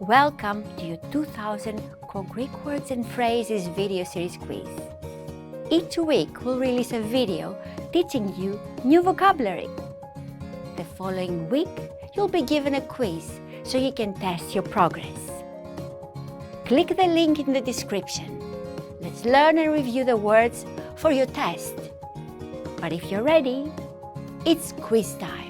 Welcome to your 2000 Core Greek Words and Phrases video series quiz. Each week we'll release a video teaching you new vocabulary. The following week you'll be given a quiz so you can test your progress. Click the link in the description. Let's learn and review the words for your test. But if you're ready, it's quiz time.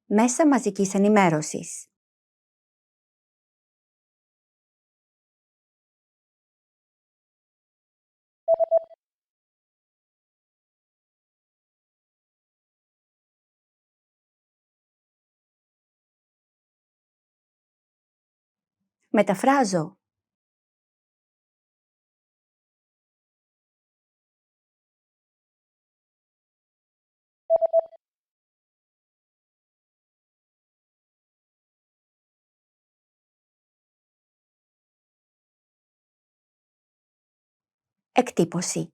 Μέσα μαζικής ενημέρωσης. Μεταφράζω. Εκτύπωση.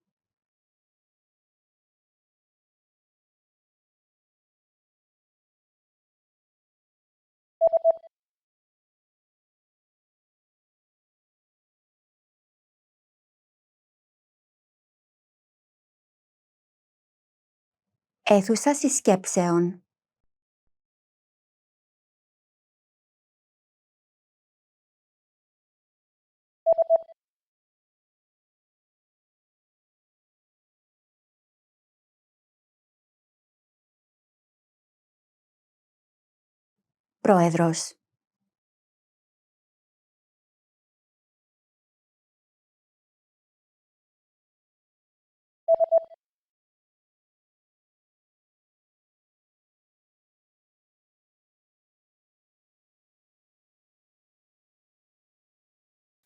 Αίθουσα συσκέψεων. Πρόεδρος.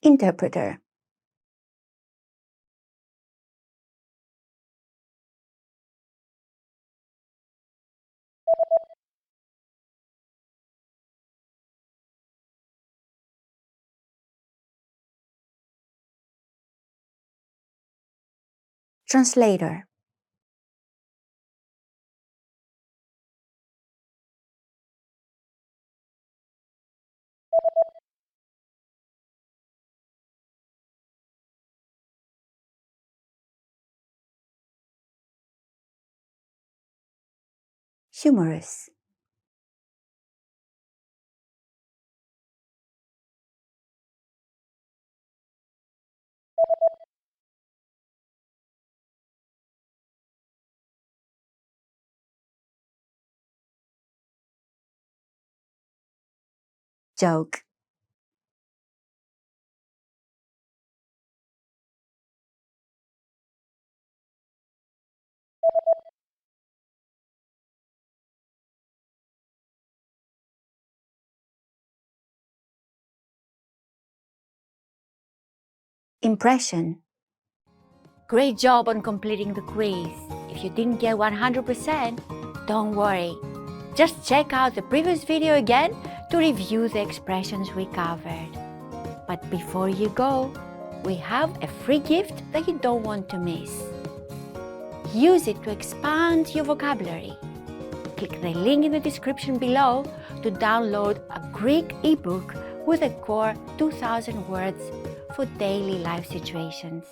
Interpreter. Translator. Humorous. Joke. Impression. Great job on completing the quiz. If you didn't get 100%, don't worry. Just check out the previous video again to review the expressions we covered. But before you go, we have a free gift that you don't want to miss. Use it to expand your vocabulary. Click the link in the description below to download a Greek ebook with a core 2000 words for daily life situations.